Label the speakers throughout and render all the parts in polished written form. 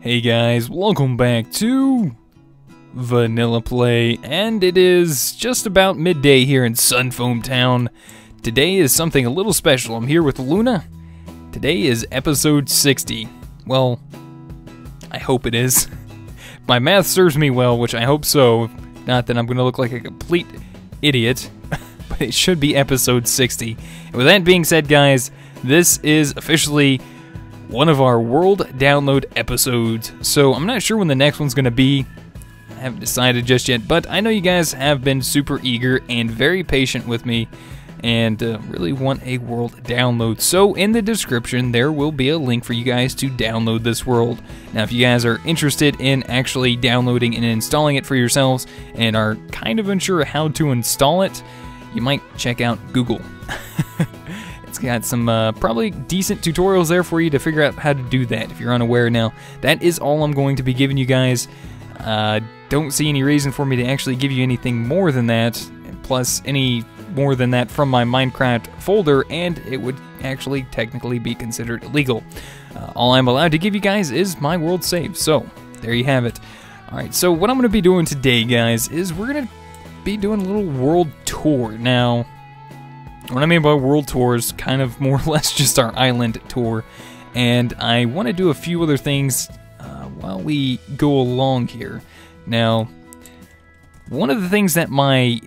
Speaker 1: Hey guys, welcome back to Vanilla Play, and it is just about midday here in Sunfoam Town. Today is something a little special. I'm here with Luna. Today is episode 60. Well, I hope it is. My math serves me well, which I hope so. Not that I'm going to look like a complete idiot, but it should be episode 60. And with that being said, guys, this is officially one of our world download episodes. So I'm not sure when the next one's going to be. I haven't decided just yet, but I know you guys have been super eager and very patient with me and really want a world download. So in the description, there will be a link for you guys to download this world. Now, if you guys are interested in actually downloading and installing it for yourselves and are kind of unsure how to install it, you might check out Google. It's got some probably decent tutorials there for you to figure out how to do that if you're unaware. Now, that is all I'm going to be giving you guys. Don't see any reason for me to actually give you anything more than that, plus any more than that from my Minecraft folder, and it would actually technically be considered illegal. All I'm allowed to give you guys is my world save, so there you have it. Alright, so what I'm going to be doing today, guys, is we're going to be doing a little world tour. Now, what I mean by world tour is kind of more or less just our island tour, and I want to do a few other things while we go along here. Now, one of the things that my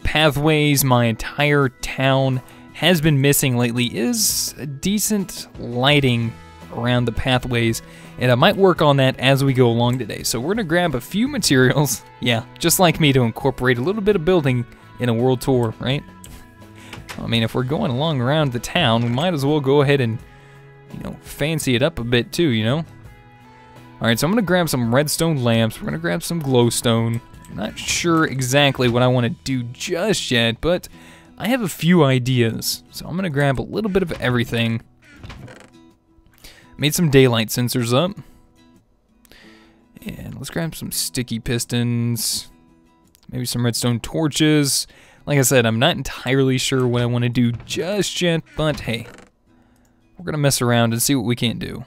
Speaker 1: pathways, my entire town has been missing lately is a decent lighting around the pathways, and I might work on that as we go along today. So we're going to grab a few materials, yeah, just like me, to incorporate a little bit of building in a world tour, right? I mean, if we're going along around the town, we might as well go ahead and, you know, fancy it up a bit too, you know? Alright, so I'm going to grab some redstone lamps. We're going to grab some glowstone. I'm not sure exactly what I want to do just yet, but I have a few ideas. So I'm going to grab a little bit of everything. Made some daylight sensors up. And let's grab some sticky pistons. Maybe some redstone torches. Like I said, I'm not entirely sure what I want to do just yet, but hey, we're going to mess around and see what we can do.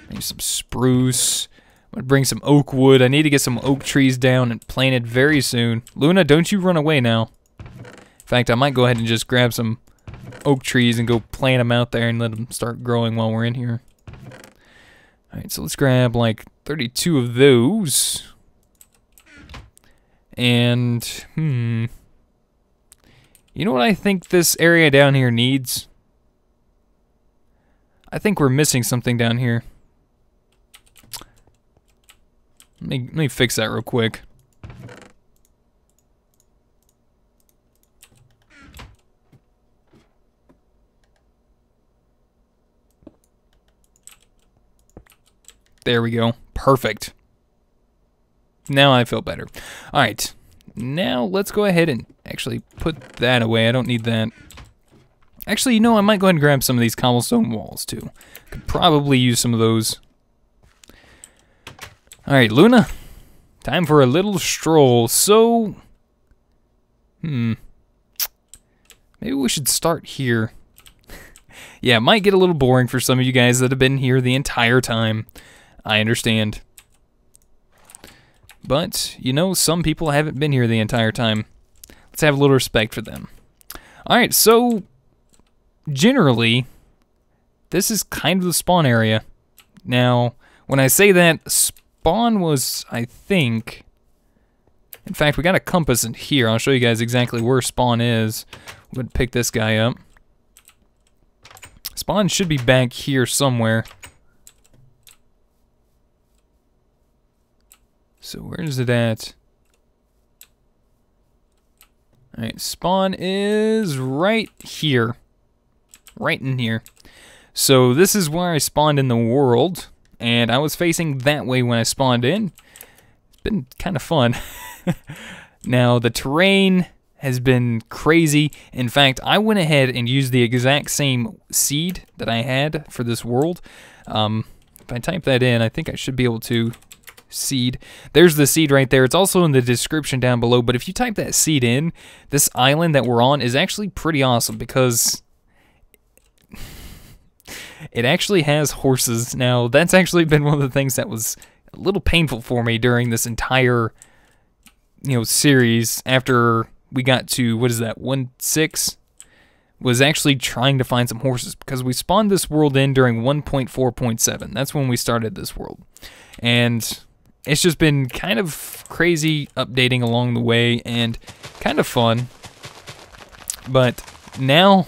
Speaker 1: Maybe some spruce. I'm going to bring some oak wood. I need to get some oak trees down and planted very soon. Luna, don't you run away now. In fact, I might go ahead and just grab some oak trees and go plant them out there and let them start growing while we're in here. Alright, so let's grab like 32 of those. And, you know what I think this area down here needs? I think we're missing something down here. Let me fix that real quick. There we go. Perfect. Now I feel better. Alright. Now let's go ahead and actually put that away. I don't need that. Actually, you know, I might go ahead and grab some of these cobblestone walls too. Could probably use some of those. Alright, Luna. Time for a little stroll. So, maybe we should start here. Yeah, it might get a little boring for some of you guys that have been here the entire time. I understand. But, you know, some people haven't been here the entire time. Let's have a little respect for them. Alright, so, generally, this is kind of the spawn area. Now, when I say that, spawn was, I think... In fact, we got a compass in here. I'll show you guys exactly where spawn is. I'm going to pick this guy up. Spawn should be back here somewhere. So where is it at? Alright, spawn is right here. Right in here. So this is where I spawned in the world, and I was facing that way when I spawned in. It's been kind of fun. Now, the terrain has been crazy. In fact, I went ahead and used the exact same seed that I had for this world. If I type that in, I think I should be able to... Seed. There's the seed right there. It's also in the description down below, but if you type that seed in, this island that we're on is actually pretty awesome because It actually has horses. Now, that's actually been one of the things that was a little painful for me during this entire, series after we got to, what is that, 1.6? Was actually trying to find some horses because we spawned this world in during 1.4.7. That's when we started this world. And it's just been kind of crazy updating along the way and kind of fun. But now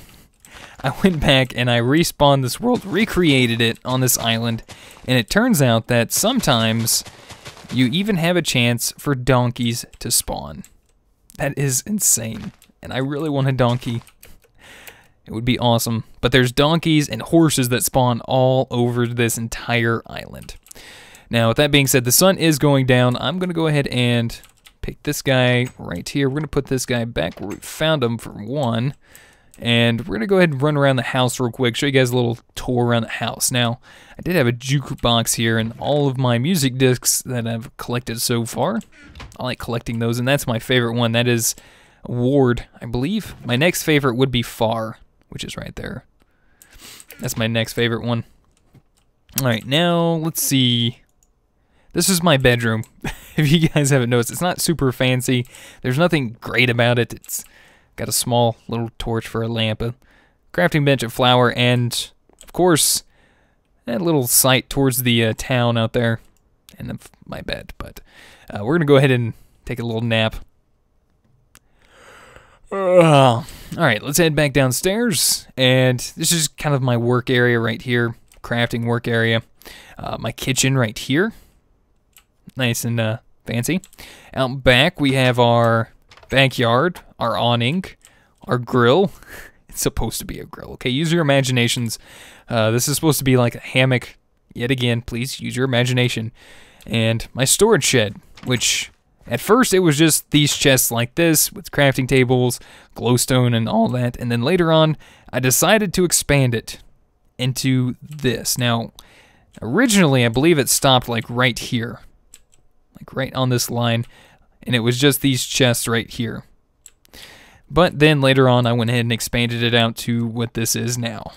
Speaker 1: I went back and I respawned this world, recreated it on this island, and it turns out that sometimes you even have a chance for donkeys to spawn. That is insane. And I really want a donkey. It would be awesome. But there's donkeys and horses that spawn all over this entire island. Now, with that being said, the sun is going down. I'm going to go ahead and pick this guy right here. We're going to put this guy back where we found him for one. And we're going to go ahead and run around the house real quick, show you guys a little tour around the house. Now, I did have a jukebox here and all of my music discs that I've collected so far. I like collecting those, and that's my favorite one. That is Ward, I believe. My next favorite would be Far, which is right there. That's my next favorite one. All right, now let's see. This is my bedroom. If you guys haven't noticed, it's not super fancy. There's nothing great about it. It's got a small little torch for a lamp, a crafting bench, a flower, and, of course, that little site towards the town out there, and my bed. But we're going to go ahead and take a little nap. All right, let's head back downstairs, and this is kind of my work area right here, crafting work area. My kitchen right here, nice and fancy. Out back, we have our backyard, our awning, our grill. It's supposed to be a grill, okay? Use your imaginations. This is supposed to be like a hammock. Yet again, please use your imagination. And my storage shed, which at first it was just these chests like this with crafting tables, glowstone, and all that. And then later on, I decided to expand it into this. Now, originally, I believe it stopped like right here, like right on this line. And it was just these chests right here. But then later on, I went ahead and expanded it out to what this is now.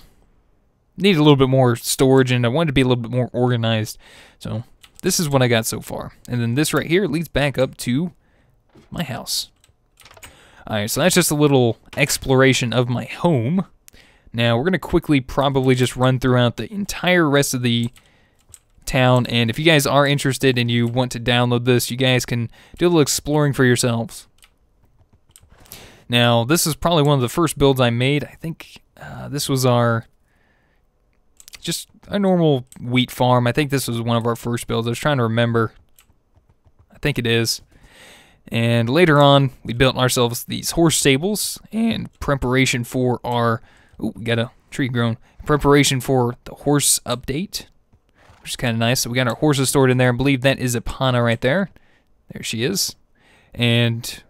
Speaker 1: Need a little bit more storage, and I wanted to be a little bit more organized. So this is what I got so far. And then this right here leads back up to my house. Alright, so that's just a little exploration of my home. Now, we're going to quickly probably just run throughout the entire rest of the town, and if you guys are interested and you want to download this, you guys can do a little exploring for yourselves. Now, this is probably one of the first builds I made. I think this was just a normal wheat farm. I think this was one of our first builds. I was trying to remember. I think it is. And later on, we built ourselves these horse stables in preparation for our, oh, we got a tree grown, preparation for the horse update, which is kind of nice. So we got our horses stored in there. I believe that is Epana right there. There she is. And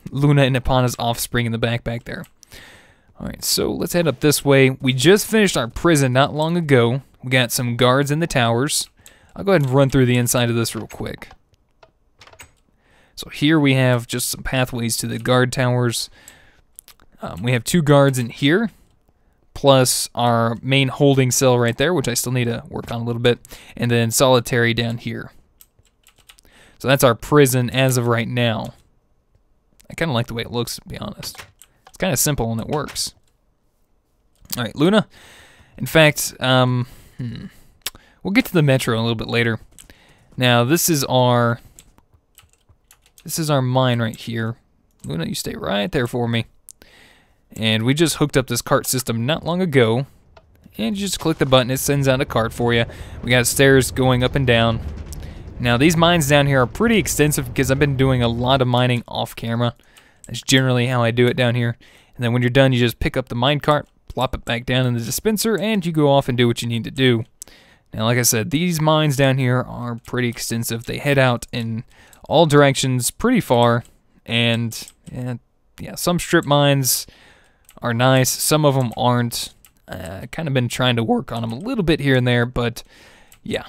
Speaker 1: Luna and Epana's offspring in the back there. All right, so let's head up this way. We just finished our prison not long ago. We got some guards in the towers. I'll go ahead and run through the inside of this real quick. So here we have just some pathways to the guard towers. We have 2 guards in here, plus our main holding cell right there, which I still need to work on a little bit, and then solitary down here. So that's our prison as of right now. I kind of like the way it looks, to be honest. It's kind of simple and it works. All right, Luna. In fact, we'll get to the metro a little bit later. Now, this is our mine right here. Luna, you stay right there for me. And we just hooked up this cart system not long ago. And you just click the button, it sends out a cart for you. We got stairs going up and down. Now, these mines down here are pretty extensive because I've been doing a lot of mining off camera. That's generally how I do it down here. And then when you're done, you just pick up the mine cart, plop it back down in the dispenser, and you go off and do what you need to do. Now, like I said, these mines down here are pretty extensive. They head out in all directions pretty far. And yeah, some strip mines are nice. Some of them aren't. Kind of been trying to work on them a little bit here and there, but yeah.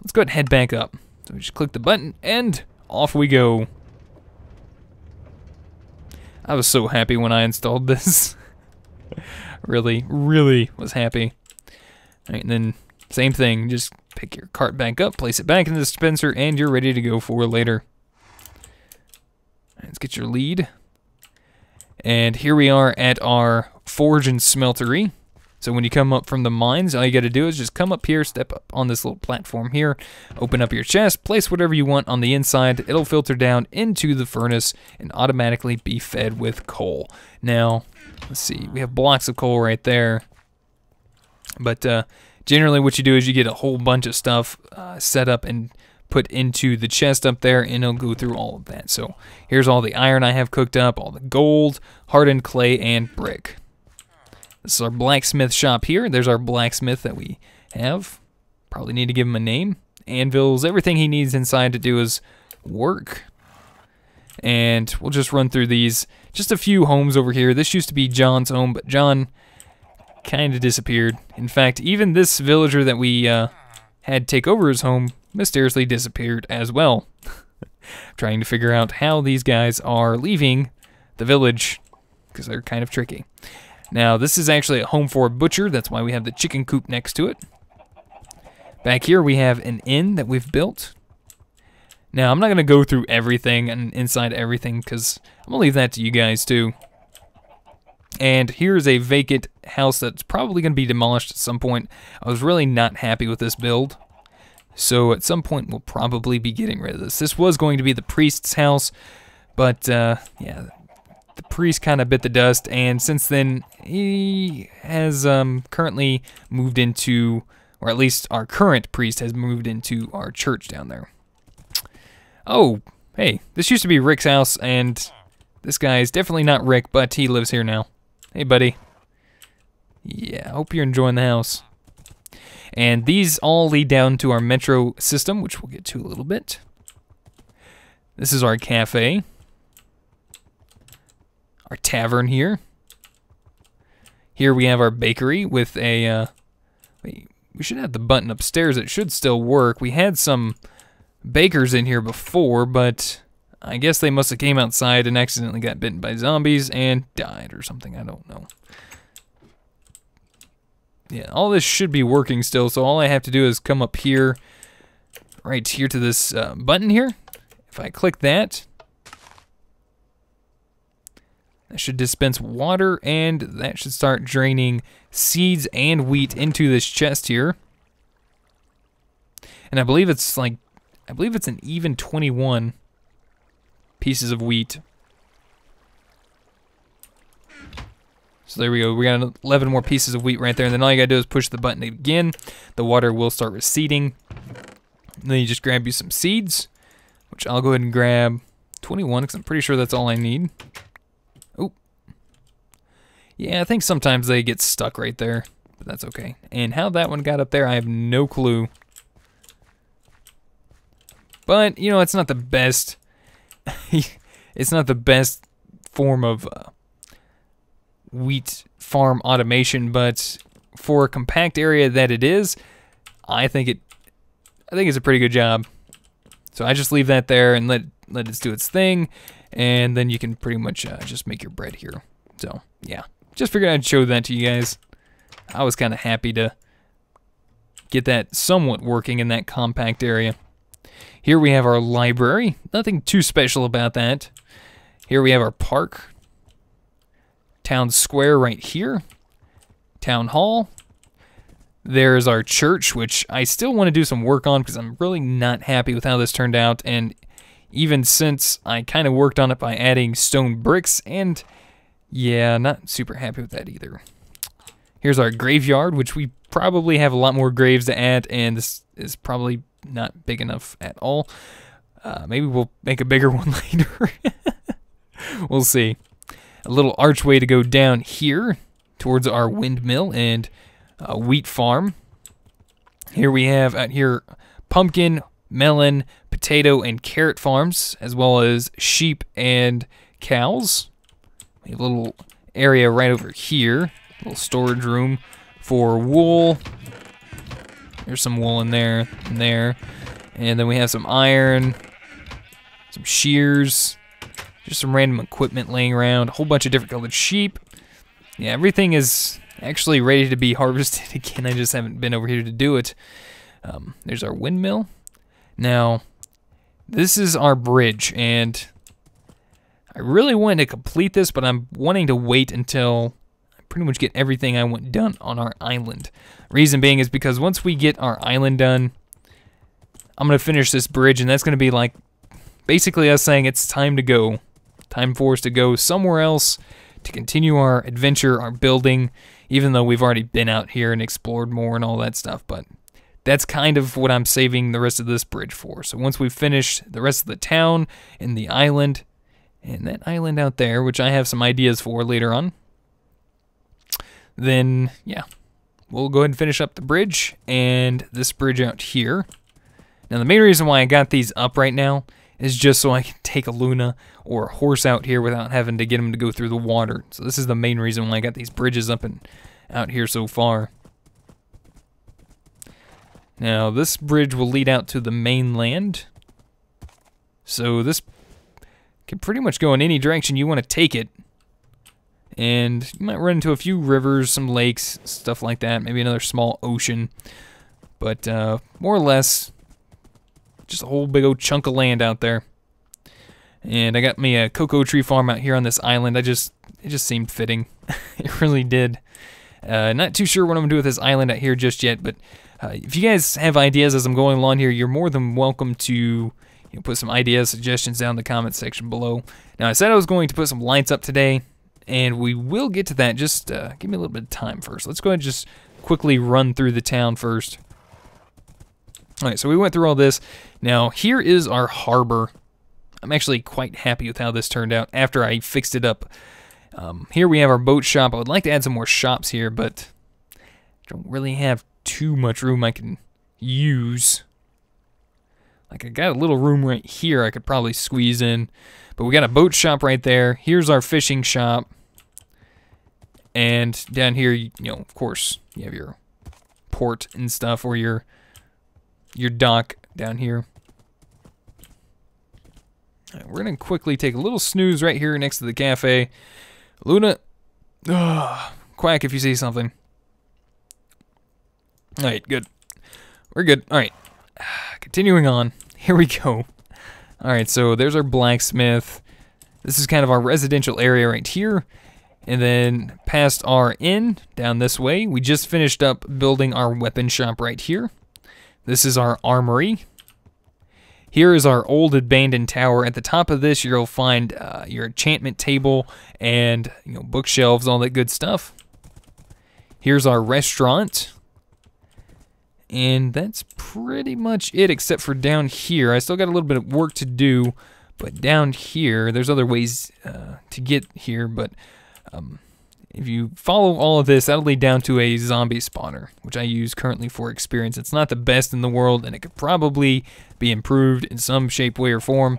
Speaker 1: Let's go ahead and head back up. So we just click the button, and off we go. I was so happy when I installed this. Really, really was happy. Alright, and then same thing, just pick your cart back up, place it back in the dispenser, and you're ready to go for later. Let's get your lead. And here we are at our forge and smeltery. So when you come up from the mines, all you got to do is just come up here, step up on this little platform here, open up your chest, place whatever you want on the inside. It'll filter down into the furnace and automatically be fed with coal. Now, let's see, we have blocks of coal right there. But generally what you do is you get a whole bunch of stuff set up and put into the chest up there, and it'll go through all of that. So here's all the iron I have cooked up, all the gold, hardened clay, and brick. This is our blacksmith shop here. There's our blacksmith that we have. Probably need to give him a name. Anvils, everything he needs inside to do his work. And we'll just run through these. Just a few homes over here. This used to be John's home, but John kind of disappeared. In fact, even this villager that we had take over his home mysteriously disappeared as well. Trying to figure out how these guys are leaving the village, because they're kind of tricky. Now, this is actually a home for a butcher. That's why we have the chicken coop next to it. Back here, we have an inn that we've built. Now, I'm not going to go through everything and inside everything, because I'm going to leave that to you guys, too. And here's a vacant house that's probably going to be demolished at some point. I was really not happy with this build. So at some point, we'll probably be getting rid of this. This was going to be the priest's house, but yeah, the priest kind of bit the dust, and since then, he has currently moved into, or at least our current priest has moved into our church down there. Oh, hey, this used to be Rick's house, and this guy is definitely not Rick, but he lives here now. Hey, buddy. Yeah, I hope you're enjoying the house. And these all lead down to our metro system, which we'll get to a little bit. This is our cafe. Our tavern here. Here we have our bakery with a, we should have the button upstairs. It should still work. We had some bakers in here before, but I guess they must have came outside and accidentally got bitten by zombies and died or something. I don't know. Yeah, all this should be working still, so all I have to do is come up here, right here to this button here. If I click that, that should dispense water, and that should start draining seeds and wheat into this chest here. And I believe it's like, I believe it's an even 21 pieces of wheat. So there we go. We got 11 more pieces of wheat right there, and then all you gotta do is push the button again. The water will start receding. And then you just grab you some seeds, which I'll go ahead and grab 21 because I'm pretty sure that's all I need. Oh. Yeah, I think sometimes they get stuck right there, but that's okay. And how that one got up there, I have no clue. But, you know, it's not the best. It's not the best form of wheat farm automation, but for a compact area that it is, I think it's a pretty good job. So I just leave that there and let it do its thing, and then you can pretty much just make your bread here. So yeah, just figured I'd show that to you guys. I was kind of happy to get that somewhat working in that compact area. Here we have our library. Nothing too special about that. Here we have our park. Town square right here. Town hall. There's our church, which I still want to do some work on because I'm really not happy with how this turned out. And even since I kind of worked on it by adding stone bricks, and yeah, not super happy with that either. Here's our graveyard, which we probably have a lot more graves to add, and this is probably not big enough at all. Maybe we'll make a bigger one later. We'll see. A little archway to go down here towards our windmill and wheat farm. Here we have out here pumpkin, melon, potato, and carrot farms, as well as sheep and cows. We have a little area right over here, a little storage room for wool. There's some wool in there, and then we have some iron, some shears, just some random equipment laying around, a whole bunch of different colored sheep. Yeah, everything is actually ready to be harvested again. I just haven't been over here to do it. There's our windmill. Now, this is our bridge, and I really wanted to complete this, but I'm wanting to wait until I pretty much get everything I want done on our island. Reason being is because once we get our island done, I'm going to finish this bridge, and that's going to be like basically us saying it's time to go. Time for us to go somewhere else to continue our adventure, our building, even though we've already been out here and explored more and all that stuff. But that's kind of what I'm saving the rest of this bridge for. So once we finish the rest of the town and the island, and that island out there, which I have some ideas for later on, then, yeah, we'll go ahead and finish up the bridge and this bridge out here. Now, the main reason why I got these up right now is just so I can take a Luna or a horse out here without having to get them to go through the water. So this is the main reason why I got these bridges up and out here so far. Now, this bridge will lead out to the mainland. So this can pretty much go in any direction you want to take it. And you might run into a few rivers, some lakes, stuff like that. Maybe another small ocean. But more or less, just a whole big old chunk of land out there. And I got me a cocoa tree farm out here on this island. It just seemed fitting. It really did. Not too sure what I'm going to do with this island out here just yet, but if you guys have ideas as I'm going along here, you're more than welcome to put some ideas, suggestions down in the comments section below. Now, I said I was going to put some lights up today, and we will get to that. Just give me a little bit of time first. Let's go ahead and just quickly run through the town first. All right, so we went through all this. Now, here is our harbor. I'm actually quite happy with how this turned out after I fixed it up. Here we have our boat shop. I would like to add some more shops here, but I don't really have too much room I can use. Like, I got a little room right here I could probably squeeze in. But we got a boat shop right there. Here's our fishing shop. And down here, of course, you have your port and stuff, or your dock down here. All right, we're going to quickly take a little snooze right here next to the cafe. Luna, quack if you see something. All right, good. We're good. All right, continuing on. Here we go. All right, so there's our blacksmith. This is kind of our residential area right here. And then past our inn, down this way, we just finished up building our weapon shop right here. This is our armory. Here is our old abandoned tower. At the top of this, you'll find your enchantment table and bookshelves, all that good stuff. Here's our restaurant. And that's pretty much it, except for down here. I still got a little bit of work to do, but down here, there's other ways to get here, but if you follow all of this, that'll lead down to a zombie spawner, which I use currently for experience. It's not the best in the world, and it could probably be improved in some shape, way, or form,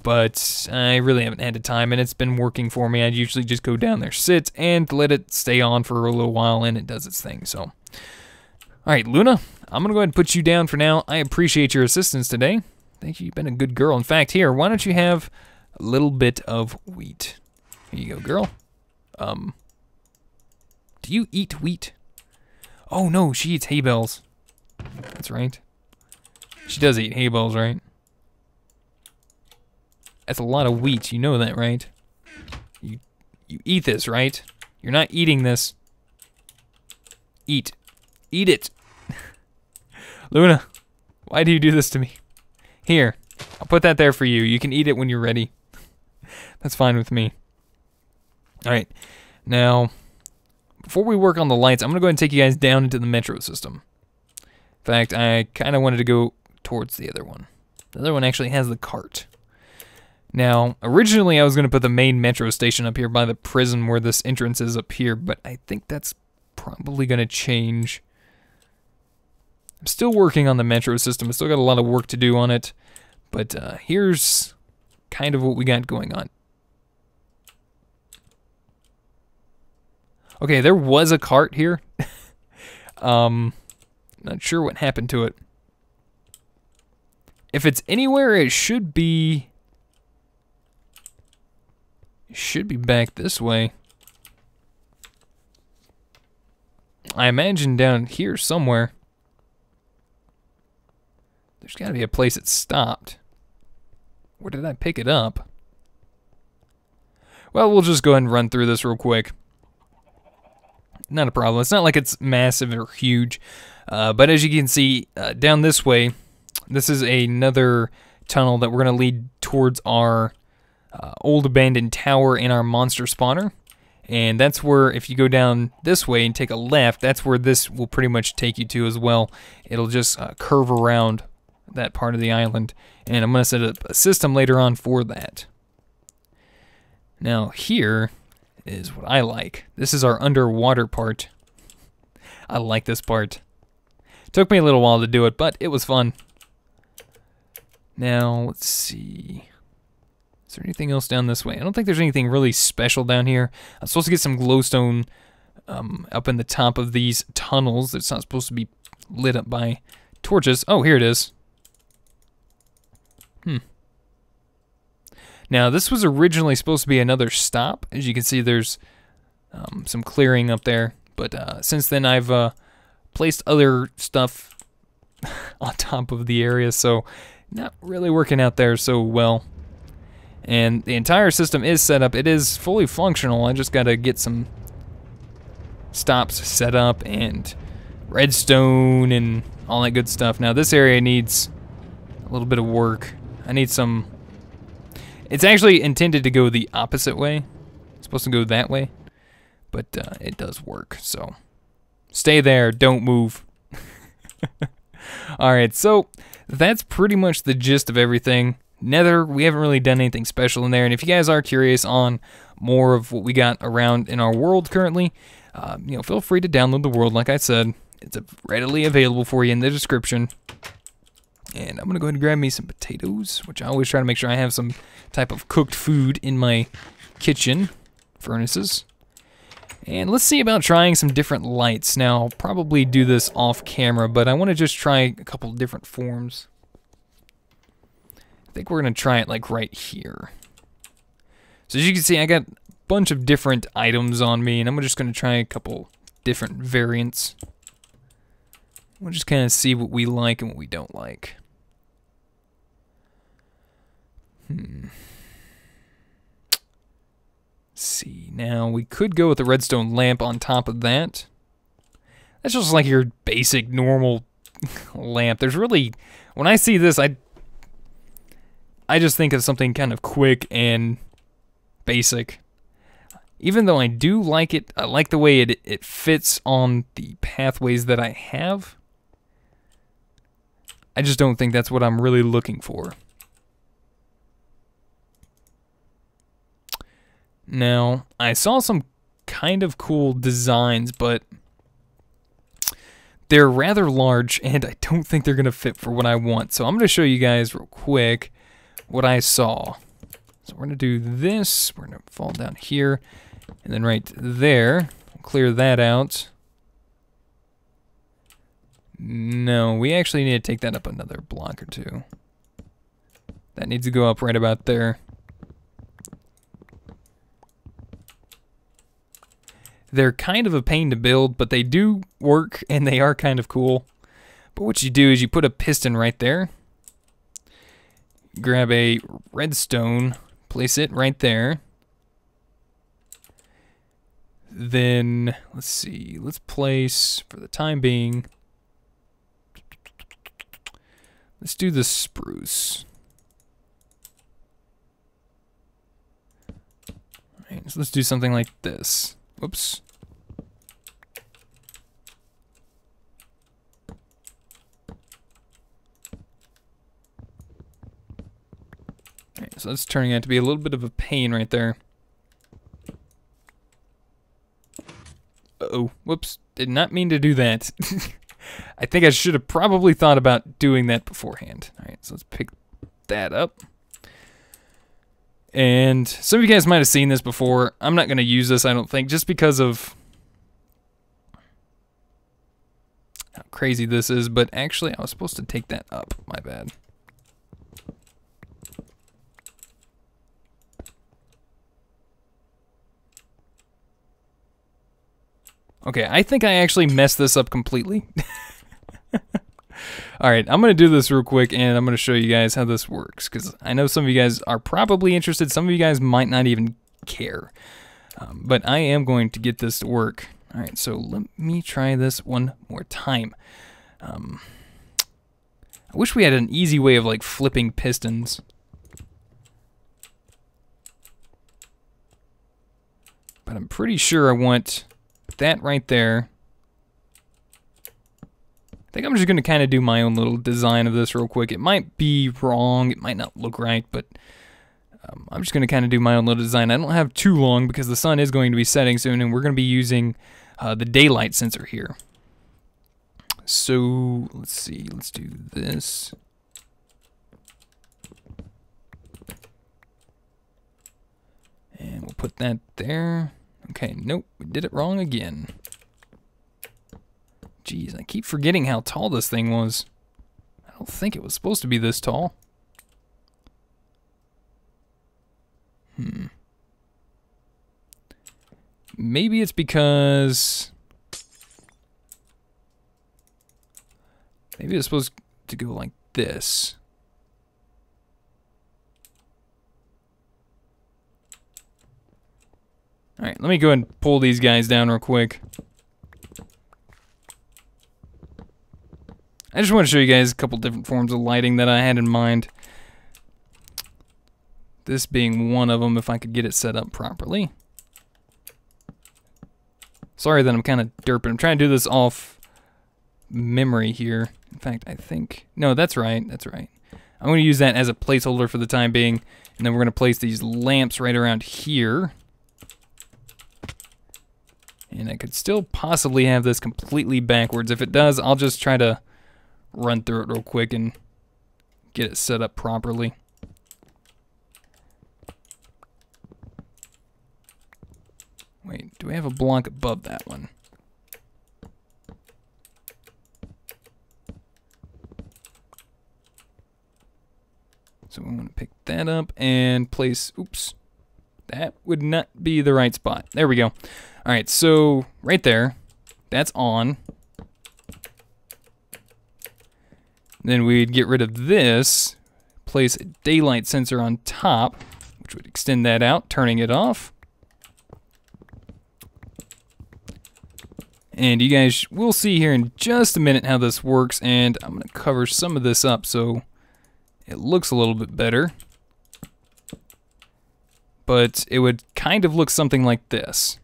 Speaker 1: but I really haven't had the time, and it's been working for me. I usually just go down there, sit, and let it stay on for a little while, and it does its thing. So, all right, Luna, I'm going to go ahead and put you down for now. I appreciate your assistance today. Thank you. You've been a good girl. In fact, here, why don't you have a little bit of wheat? Here you go, girl. Do you eat wheat? Oh, no, she eats hay bales. That's right. She does eat hay bales, right? That's a lot of wheat. You know that, right? You eat this, right? You're not eating this. Eat. Eat it. Luna, why do you do this to me? Here, I'll put that there for you. You can eat it when you're ready. That's fine with me. All right, now, before we work on the lights, I'm going to go ahead and take you guys down into the metro system. In fact, I kind of wanted to go towards the other one. The other one actually has the cart. Now, originally I was going to put the main metro station up here by the prison where this entrance is up here, but I think that's probably going to change. I'm still working on the metro system. I still got a lot of work to do on it, but here's kind of what we got going on. Okay, there was a cart here. Not sure what happened to it. If it's anywhere, it should be back this way. I imagine down here somewhere. There's got to be a place it stopped. Where did I pick it up? Well, we'll just go ahead and run through this real quick. Not a problem. It's not like it's massive or huge. But as you can see, down this way, this is another tunnel that we're going to lead towards our old abandoned tower in our monster spawner. And that's where, if you go down this way and take a left, that's where this will pretty much take you to as well. It'll just curve around that part of the island. And I'm going to set up a system later on for that. Now here is what I like. This is our underwater part. I like this part. Took me a little while to do it, but it was fun. Now, let's see. Is there anything else down this way? I don't think there's anything really special down here. I'm supposed to get some glowstone up in the top of these tunnels. It's not supposed to be lit up by torches. Oh, here it is. Now, this was originally supposed to be another stop. As you can see, there's some clearing up there. But since then, I've placed other stuff on top of the area, so not really working out there so well. And the entire system is set up. It is fully functional. I just got to get some stops set up and redstone and all that good stuff. Now, this area needs a little bit of work. I need some... It's actually intended to go the opposite way. It's supposed to go that way. But it does work, so stay there, don't move. Alright, so that's pretty much the gist of everything. Nether, we haven't really done anything special in there, and if you guys are curious on more of what we got around in our world currently, you know, feel free to download the world, like I said. It's readily available for you in the description. And I'm going to go ahead and grab me some potatoes, which I always try to make sure I have some type of cooked food in my kitchen furnaces. And let's see about trying some different lights. Now, I'll probably do this off camera, but I want to just try a couple different forms. I think we're going to try it like right here. So as you can see, I got a bunch of different items on me, and I'm just going to try a couple different variants. We'll just kind of see what we like and what we don't like. Let's see, now we could go with the redstone lamp on top of that. That's just like your basic normal lamp. There's really, when I see this, I just think of something kind of quick and basic. Even though I do like it, I like the way it fits on the pathways that I have. I just don't think that's what I'm really looking for. Now, I saw some kind of cool designs, but they're rather large, and I don't think they're going to fit for what I want. So I'm going to show you guys real quick what I saw. So we're going to do this. We're going to fall down here, and then right there, clear that out. No, we actually need to take that up another block or two. That needs to go up right about there. They're kind of a pain to build, but they do work, and they are kind of cool. But what you do is you put a piston right there. Grab a redstone, place it right there. Then, let's see, let's place, for the time being, let's do the spruce. Alright, so let's do something like this. Whoops. Alright, so that's turning out to be a little bit of a pain right there. Uh-oh, whoops, did not mean to do that. I think I should have probably thought about doing that beforehand. Alright, so let's pick that up. And some of you guys might have seen this before. I'm not going to use this, I don't think, just because of how crazy this is. But actually, I was supposed to take that up. My bad. Okay, I think I actually messed this up completely. Alright, I'm going to do this real quick, and I'm going to show you guys how this works, because I know some of you guys are probably interested, some of you guys might not even care. But I am going to get this to work. Alright, so let me try this one more time. I wish we had an easy way of, like, flipping pistons. But I'm pretty sure I want that right there. I think I'm just going to kind of do my own little design of this real quick. It might be wrong, it might not look right, but I'm just going to kind of do my own little design. I don't have too long because the sun is going to be setting soon, and we're going to be using the daylight sensor here. So, let's see, let's do this. And we'll put that there. Okay, nope, we did it wrong again. Jeez, I keep forgetting how tall this thing was. I don't think it was supposed to be this tall. Maybe it's because... Maybe it's supposed to go like this. Alright, let me go ahead and pull these guys down real quick. I just want to show you guys a couple different forms of lighting that I had in mind. This being one of them, if I could get it set up properly. Sorry that I'm kind of derping. I'm trying to do this off memory here. In fact, I think... No, that's right. That's right. I'm going to use that as a placeholder for the time being. And then we're going to place these lamps right around here. And I could still possibly have this completely backwards. If it does, I'll just try to run through it real quick and get it set up properly. Wait, do we have a block above that one? So we want to pick that up and place, oops, that would not be the right spot. There we go. All right, so right there, that's on. Then we'd get rid of this, place a daylight sensor on top, which would extend that out, turning it off. And you guys will see here in just a minute how this works, and I'm going to cover some of this up so it looks a little bit better. But it would kind of look something like this.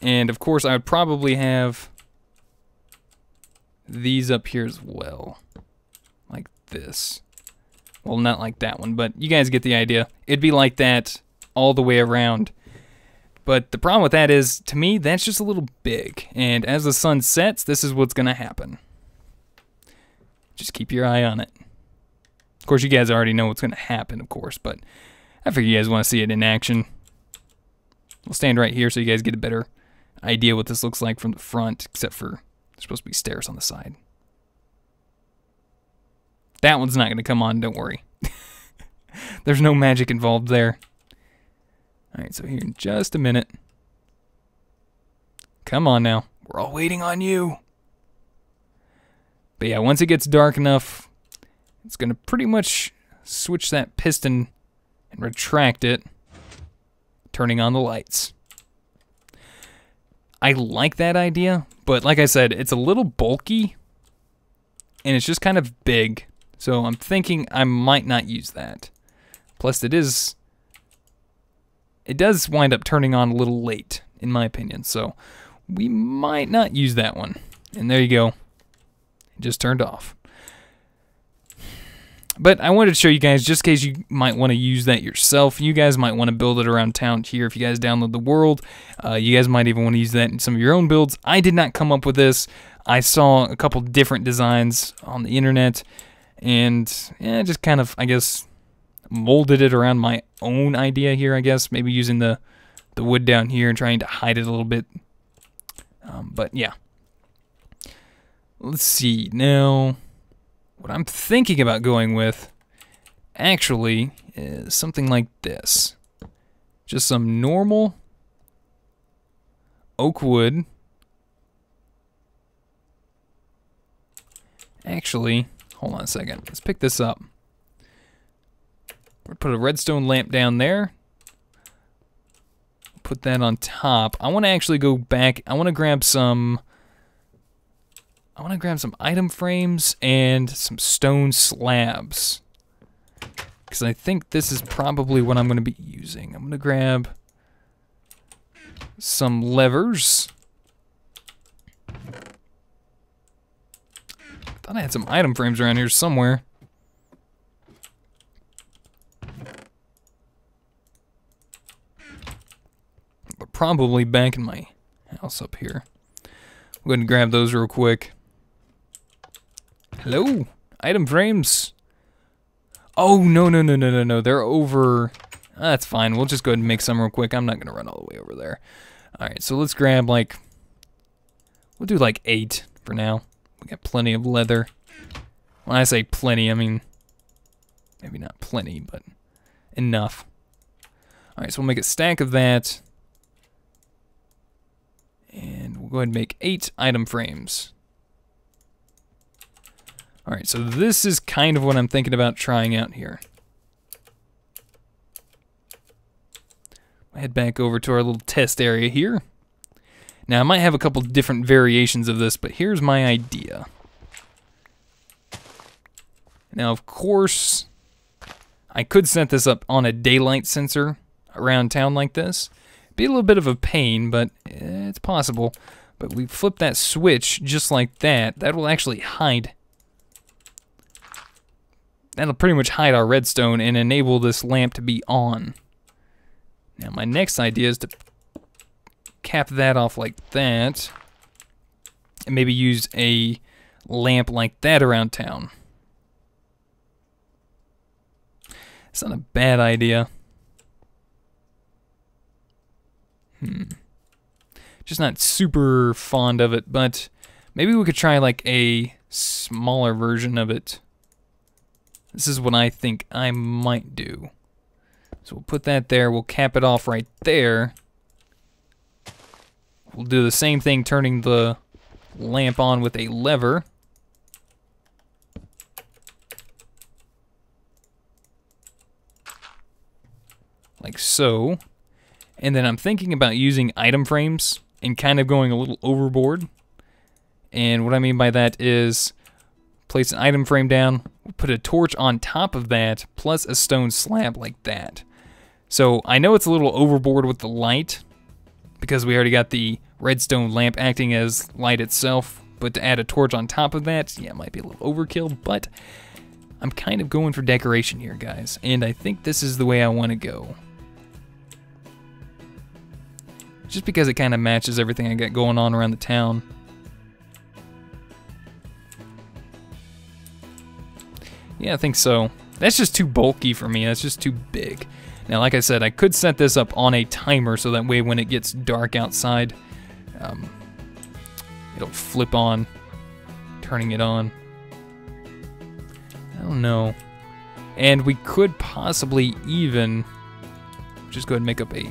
Speaker 1: And of course I would probably have these up here as well. Like this. Well, not like that one, but you guys get the idea. It'd be like that all the way around. But the problem with that is, to me, that's just a little big. And as the sun sets, this is what's going to happen. Just keep your eye on it. Of course, you guys already know what's going to happen, of course, but I figure you guys want to see it in action. We'll stand right here so you guys get a better idea what this looks like from the front, except for there's supposed to be stairs on the side. That one's not going to come on, don't worry. There's no magic involved there. Alright, so here in just a minute. Come on now. We're all waiting on you. But yeah, once it gets dark enough, it's going to pretty much switch that piston and retract it, turning on the lights. I like that idea, but like I said, it's a little bulky, and it's just kind of big. So I'm thinking I might not use that. Plus, it does wind up turning on a little late, in my opinion. So we might not use that one. And there you go. It just turned off. But I wanted to show you guys, just in case you might want to use that yourself. You guys might want to build it around town here if you guys download the world. You guys might even want to use that in some of your own builds. I did not come up with this. I saw a couple different designs on the internet. And yeah, just kind of, I guess, molded it around my own idea here, I guess. Maybe using the wood down here and trying to hide it a little bit. But yeah. Let's see. Now, what I'm thinking about going with actually is something like this. Just some normal oak wood. Actually, hold on a second. Let's pick this up. We'll put a redstone lamp down there. Put that on top. I want to actually go back. I want to grab some item frames and some stone slabs. Because I think this is probably what I'm going to be using. I'm going to grab some levers. Thought I had some item frames around here somewhere. But probably back in my house up here. I'm going to grab those real quick. Hello? Item frames. Oh, no. They're over. That's fine. We'll just go ahead and make some real quick. I'm not going to run all the way over there. Alright, so let's grab like... We'll do like 8 for now. We got plenty of leather. When I say plenty, I mean... Maybe not plenty, but enough. Alright, so we'll make a stack of that. And we'll go ahead and make 8 item frames. Alright, so this is kind of what I'm thinking about trying out here. I'll head back over to our little test area here. Now, I might have a couple different variations of this, but here's my idea. Now, of course, I could set this up on a daylight sensor around town like this. Be a little bit of a pain, but it's possible. But we flip that switch just like that. That will actually hide. That'll pretty much hide our redstone and enable this lamp to be on. Now my next idea is to cap that off like that. And maybe use a lamp like that around town. It's not a bad idea. Just not super fond of it, but maybe we could try like a smaller version of it. This is what I think I might do. So we'll put that there, we'll cap it off right there. We'll do the same thing, turning the lamp on with a lever. Like so. And then I'm thinking about using item frames and kind of going a little overboard. And what I mean by that is place an item frame down, put a torch on top of that, plus a stone slab like that. So I know it's a little overboard with the light, because we already got the redstone lamp acting as light itself, but to add a torch on top of that, yeah, it might be a little overkill, but I'm kind of going for decoration here, guys, and I think this is the way I want to go. Just because it kind of matches everything I got going on around the town. Yeah, I think so. That's just too bulky for me. That's just too big. Now, like I said, I could set this up on a timer so that way when it gets dark outside, it'll flip on, turning it on. I don't know. And we could possibly even just go ahead and make up a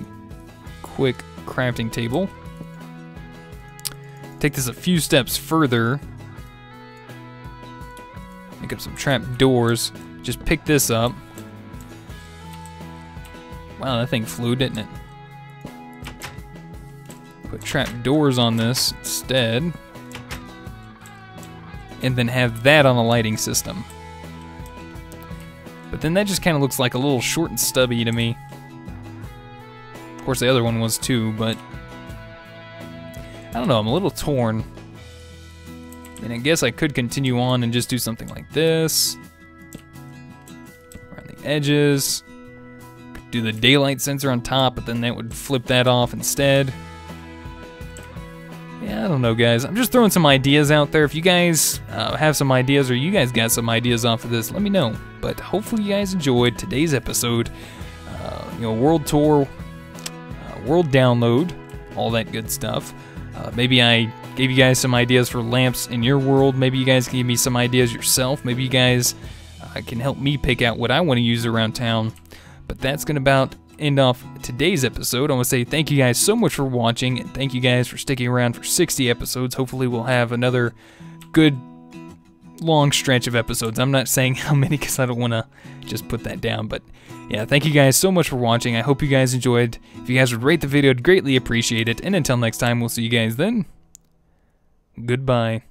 Speaker 1: quick crafting table. Take this a few steps further. Make up some trap doors. Just pick this up. Wow, that thing flew, didn't it? Put trap doors on this instead. And then have that on a lighting system. But then that just kind of looks like a little short and stubby to me. Of course, the other one was too, but I don't know, I'm a little torn. And I guess I could continue on and just do something like this. Around the edges. Could do the daylight sensor on top, but then that would flip that off instead. Yeah, I don't know, guys. I'm just throwing some ideas out there. If you guys have some ideas or you guys got some ideas off of this, let me know. But hopefully you guys enjoyed today's episode. World tour, world download, all that good stuff. Maybe I gave you guys some ideas for lamps in your world. Maybe you guys can give me some ideas yourself. Maybe you guys can help me pick out what I want to use around town. But that's gonna about end off today's episode, I want to say thank you guys so much for watching, and thank you guys for sticking around for 60 episodes. Hopefully we'll have another good long stretch of episodes. I'm not saying how many because I don't want to just put that down, but yeah, thank you guys so much for watching. I hope you guys enjoyed. If you guys would rate the video, I'd greatly appreciate it. And until next time, we'll see you guys then. Goodbye.